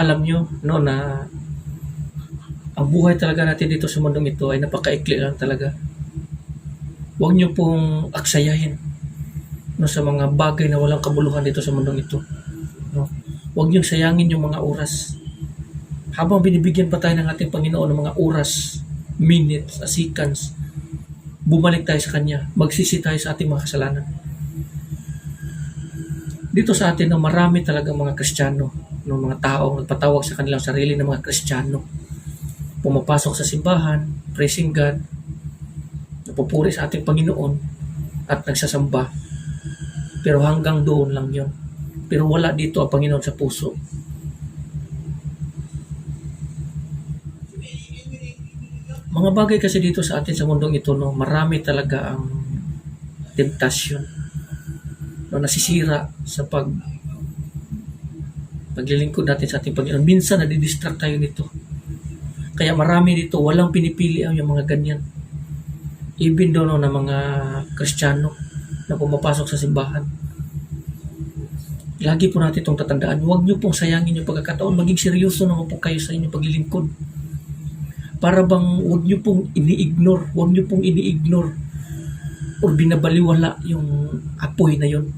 Alam nyo, no, na ang buhay talaga natin dito sa mundong ito ay napakaikli lang talaga. Huwag nyo pong aksayahin, no, sa mga bagay na walang kabuluhan dito sa mundong ito. No? Huwag nyo sayangin yung mga oras. Habang binibigyan pa tayo ng ating Panginoon ng mga oras, minutes, seconds, bumalik tayo sa Kanya, magsisi tayo sa ating mga kasalanan. Dito sa atin, no, marami talagang mga Kristiyano, no, mga taong nagpatawag sa kanilang sarili ng mga Kristiyano. Pumapasok sa simbahan, praising God, napupuri sa ating Panginoon, at nagsasamba. Pero hanggang doon lang yon. Pero wala dito ang Panginoon sa puso. Mga bagay kasi dito sa atin sa mundong ito, no, marami talaga ang temptasyon, no, nasisira sa paglilingkod natin sa ating Panginoon. Minsan nadidistract tayo nito. Kaya marami dito walang pinipili ang yung mga ganyan. Even doon, no, na mga Kristiyano na pumapasok sa simbahan. Lagi po natin itong tatandaan. Huwag niyo pong sayangin yung pagkakataon. Maging seryoso naman po kayo sa inyong paglilingkod. Para bang huwag niyo pong ini-ignore. Huwag niyo pong ini-ignore o binabaliwala yung apoy na yon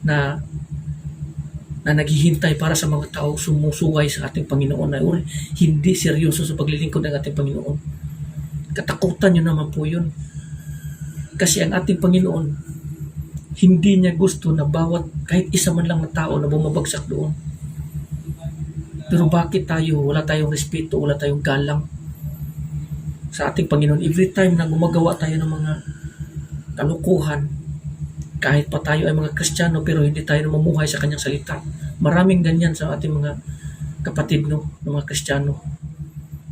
na naghihintay para sa mga tao sumusuway sa ating Panginoon na hindi seryoso sa paglilingkod ng ating Panginoon. Katakutan nyo naman po yun. Kasi ang ating Panginoon, hindi niya gusto na bawat kahit isa man lang na tao na bumabagsak doon. Pero bakit tayo, wala tayong respeto, wala tayong galang sa ating Panginoon? Every time na gumagawa tayo ng mga kalukuhan, kahit pa tayo ay mga Kristiyano pero hindi tayo namumuhay sa kanyang salita. Maraming ganyan sa ating mga kapatid, no, ng mga Kristiyano.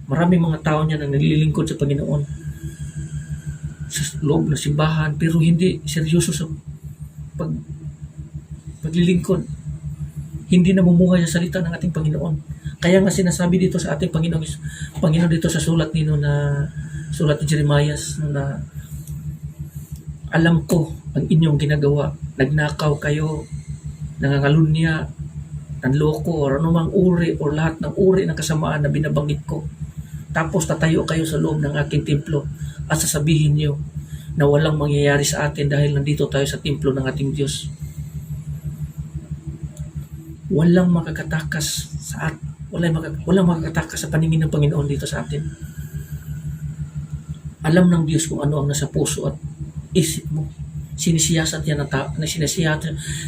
Maraming mga tao niya na naglilingkod sa Panginoon sa loob ng simbahan pero hindi seryoso sa paglilingkod. Hindi namumuhay sa salita ng ating Panginoon. Kaya nga sinasabi dito sa ating Panginoon dito sa sulat nino na sulat ni Jeremiah, no, na alam ko ang inyong ginagawa. Nagnakaw kayo, nangangalunya, nanloko, o anumang uri o lahat ng uri ng kasamaan na binabanggit ko. Tapos tatayo kayo sa loob ng aking templo at sasabihin niyo na walang mangyayari sa atin dahil nandito tayo sa templo ng ating Diyos. Walang makakatakas walang makakatakas sa paningin ng Panginoon dito sa atin. Alam ng Diyos kung ano ang nasa puso at isip mo. Sinisiyasat yan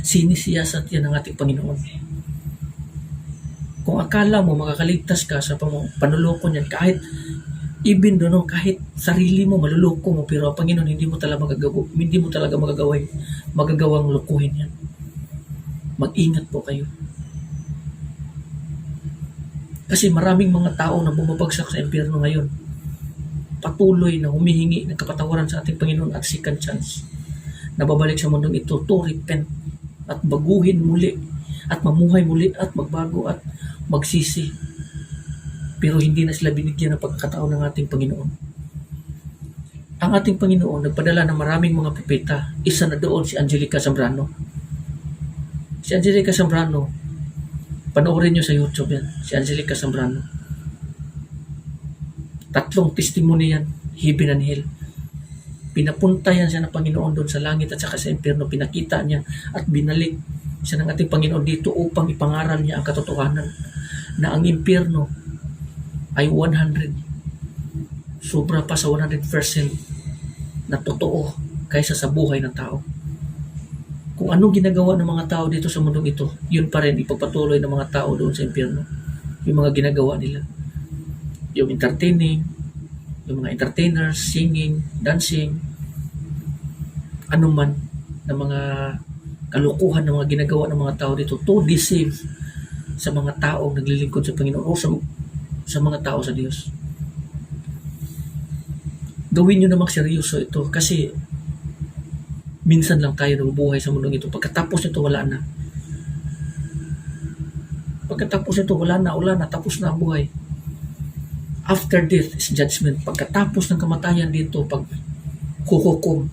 sinisiyasat yan ng ating Panginoon. Kung akala mo makakaligtas ka sa panuloko niyan, kahit even doon, kahit sarili mo maluloko mo, pero ang Panginoon hindi mo talaga magagawang lukuhin yan. Mag-ingat po kayo. Kasi maraming mga tao na bumabagsak sa impyerno ngayon, patuloy na humihingi ng kapatawaran sa ating Panginoon at second chance. Nababalik sa mundong ito to repent at baguhin muli at mamuhay muli at magbago at magsisi. Pero hindi na sila binigyan ng pagkakataon ng ating Panginoon. Ang ating Panginoon nagpadala ng maraming mga propeta. Isa na doon si Angelica Zambrano. Si Angelica Zambrano, panoorin nyo sa YouTube yan, si Angelica Zambrano. 3 testimony yan, heaven and hell. Pinapunta yan siya ng Panginoon doon sa langit at saka sa impyerno. Pinakita niya at binalik siya ng ating Panginoon dito upang ipangaral niya ang katotohanan na ang impyerno ay 100, sobra pa sa 100% na totoo kaysa sa buhay ng tao. Kung anong ginagawa ng mga tao dito sa mundong ito, yun pa rin ipagpatuloy ng mga tao doon sa impyerno. Yung mga ginagawa nila. Yung entertaining, yung mga entertainers, singing, dancing, anuman na mga kalukuhan ng mga ginagawa ng mga tao dito to deceive sa mga taong naglilingkod sa Panginoon o sa mga tao sa Diyos. Gawin nyo namang seryoso ito kasi minsan lang tayo nabubuhay sa mundong ito. Pagkatapos nito, wala na. Pagkatapos nito, wala na, tapos na ang buhay. After death is judgment. Pagkatapos ng kamatayan dito, paghuhukom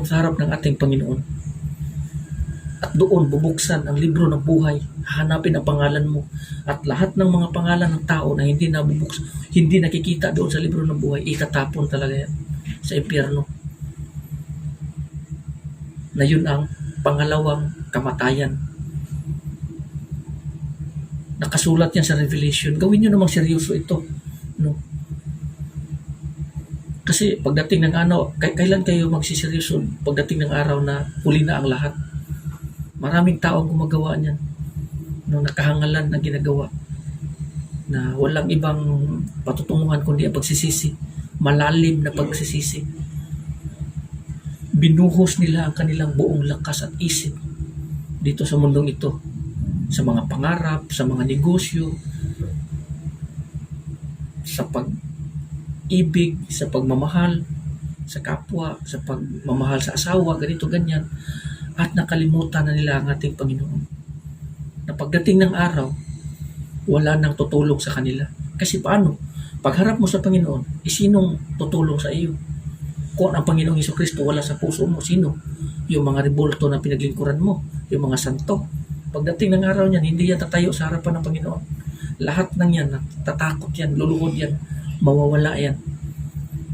sa harap ng ating Panginoon. At doon bubuksan ang libro ng buhay hahanapin ang pangalan mo. At lahat ng mga pangalan ng tao na hindi nakikita doon sa libro ng buhay, itatapon talaga yan sa impyerno. Na yun ang pangalawang kamatayan. Nakasulat yan sa Revelation. Gawin nyo namang seryoso ito. No? Kasi pagdating ng kailan kayo magsiseryoso? Pagdating ng araw na huli na ang lahat. Maraming tao ang gumagawa niyan. No, nakahangalan na ginagawa. Na walang ibang patutunguhan kundi ang pagsisisi. Malalim na pagsisisi. Binuhos nila ang kanilang buong lakas at isip dito sa mundong ito. Sa mga pangarap, sa mga negosyo, sa pag-ibig, sa pagmamahal, sa kapwa, sa pagmamahal sa asawa, ganito, ganyan. At nakalimutan na nila ang ating Panginoon. Na pagdating ng araw, wala nang tutulong sa kanila. Kasi paano? Pagharap mo sa Panginoon, sinong tutulong sa iyo? Kung ang Panginoong Hesukristo wala sa puso mo, sino? Yung mga rebulto na pinaglingkuran mo, yung mga santo. Pagdating ng araw niyan, hindi yan tatayo sa harapan ng Panginoon. Lahat ng yan, tatakot yan, luluhod yan, mawawala yan,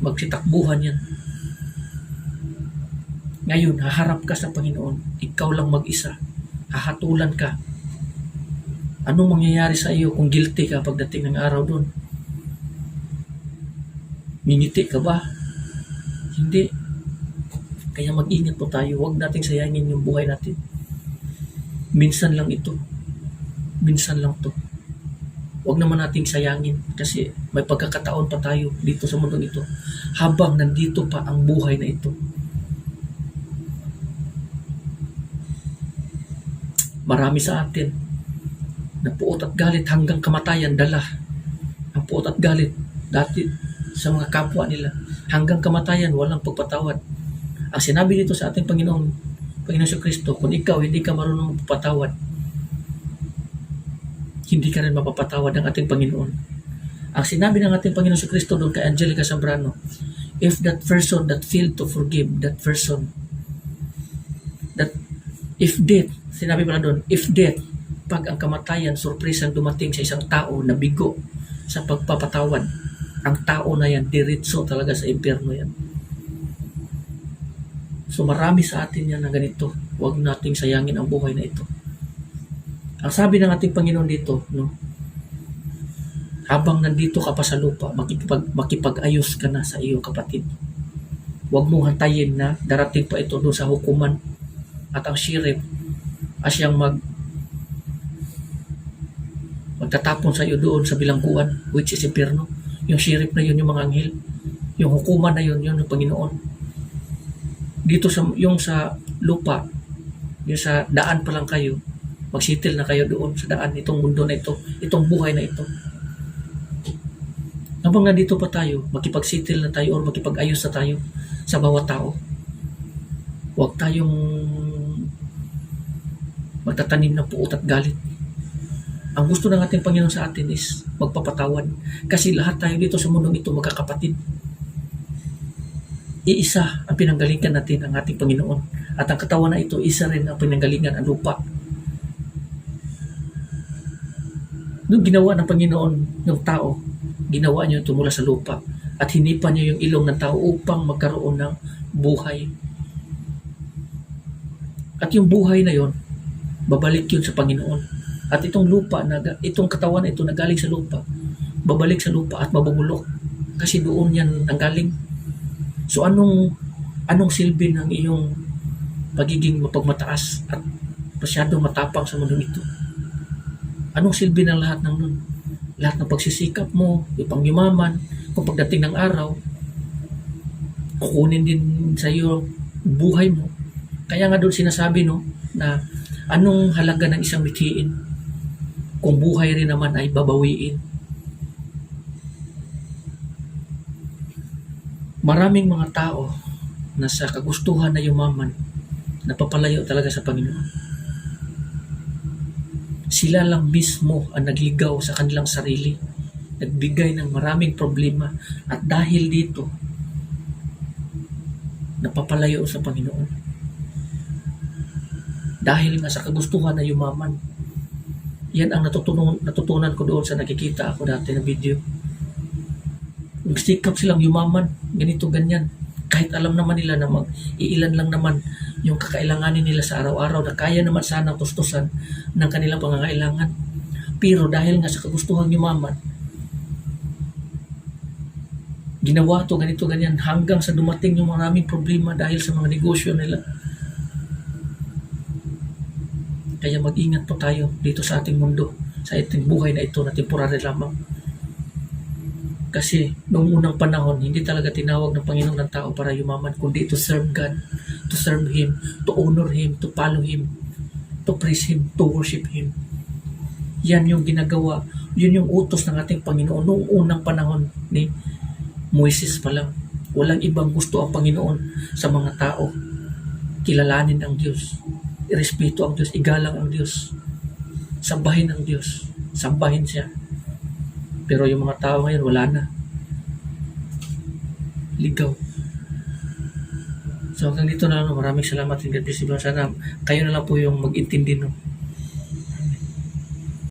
magsitakbuhan yan. Ngayon, haharap ka sa Panginoon, ikaw lang mag-isa, hahatulan ka. Anong mangyayari sa iyo kung guilty ka pagdating ng araw doon? Mingiti ka ba? Hindi. Kaya mag-ingat po tayo, huwag nating sayangin yung buhay natin. Minsan lang ito. Minsan lang to. Huwag naman nating sayangin kasi may pagkakataon pa tayo dito sa mundong ito habang nandito pa ang buhay na ito. Marami sa atin na puot at galit hanggang kamatayan dala. Ang puot at galit dati sa mga kapwa nila hanggang kamatayan walang pagpatawad. Ang sinabi dito sa ating Panginoon Jesucristo, kung ikaw hindi ka marunong magpatawad, hindi ka rin mapapatawad ng ating Panginoon. Ang sinabi ng ating Panginoon Jesucristo doon kay Angelica Zambrano, if that person that failed to forgive that person, that if death, sinabi pala doon, if death, pag ang kamatayan, surpresang dumating sa isang tao na bigo sa pagpapatawad, ang tao na yan, diretso talaga sa impyerno yan. So marami sa atin yan na ganito. Huwag nating sayangin ang buhay na ito. Ang sabi ng ating Panginoon dito, no, habang nandito ka pa sa lupa, makipag-ayos ka na sa iyong kapatid. Huwag mong hantayin na darating pa ito doon sa hukuman at ang sheriff siyang magtatapon sa iyo doon sa bilangguan, which is impyerno. Yung sheriff na yun, yung mga anghel. Yung hukuman na yun, yun yung Panginoon. Dito sa lupa, yung sa daan pa lang kayo, magsitil na kayo doon sa daan, itong mundo na ito, itong buhay na ito. Habang nandito pa tayo, makipagsitil na tayo or makipag-ayos na tayo sa bawat tao. Huwag tayong magtatanim ng puot at galit. Ang gusto ng ating Panginoon sa atin is magpapatawad. Kasi lahat tayo dito sa mundong ito magkakapatid. Iisa ang pinanggalingan natin ang ating Panginoon. At ang katawan na ito, isa rin ang pinanggalingan ang lupa. Nung ginawa ng Panginoon ng tao, ginawa niya ito mula sa lupa. At hinipan niya yung ilong ng tao upang magkaroon ng buhay. At yung buhay na yon, babalik yun sa Panginoon. At itong lupa, itong katawan na ito na galing sa lupa, babalik sa lupa at mabubulok. Kasi doon yan nanggaling. So anong silbi ng iyong pagiging mapagmataas at masyadong matapang sa mundo ito? Anong silbi ng lahat ng nun? Lahat ng pagsisikap mo, ipangyumaman, kung pagdating ng araw, kukunin din sa iyo buhay mo. Kaya nga doon sinasabi, no, na anong halaga ng isang mithiin kung buhay rin naman ay babawiin. Maraming mga tao na sa kagustuhan na yumaman, napapalayo talaga sa Panginoon. Sila lang mismo ang nagligaw sa kanilang sarili, nagbigay ng maraming problema, at dahil dito, napapalayo sa Panginoon. Dahil nga sa kagustuhan na yumaman. Yan ang natutunan ko doon sa nakikita ako dati na video. Nagsikap silang yumaman, ganito, ganyan. Kahit alam naman nila na iilan lang naman yung kakailanganin nila sa araw-araw na kaya naman sana tustusan ng kanilang pangangailangan. Pero dahil nga sa kagustuhan yumaman, ginawa to ganito, ganyan, hanggang sa dumating yung maraming problema dahil sa mga negosyo nila. Kaya mag-ingat po tayo dito sa ating mundo, sa ating buhay na ito na temporary lamang. Kasi noong unang panahon, hindi talaga tinawag ng Panginoon ng tao para yumaman, kundi to serve God, to serve Him, to honor Him, to follow Him, to praise Him, to worship Him. Yan yung ginagawa, yun yung utos ng ating Panginoon noong unang panahon ni Moises pa lang. Walang ibang gusto ang Panginoon sa mga tao. Kilalanin ang Diyos, irespeto ang Diyos, igalang ang Diyos, sambahin ang Diyos, sambahin siya. Pero yung mga tao ngayon, wala na. Ligaw. So hanggang dito na lang. Maraming salamat. Sana kayo na lang po yung mag-intindi. No?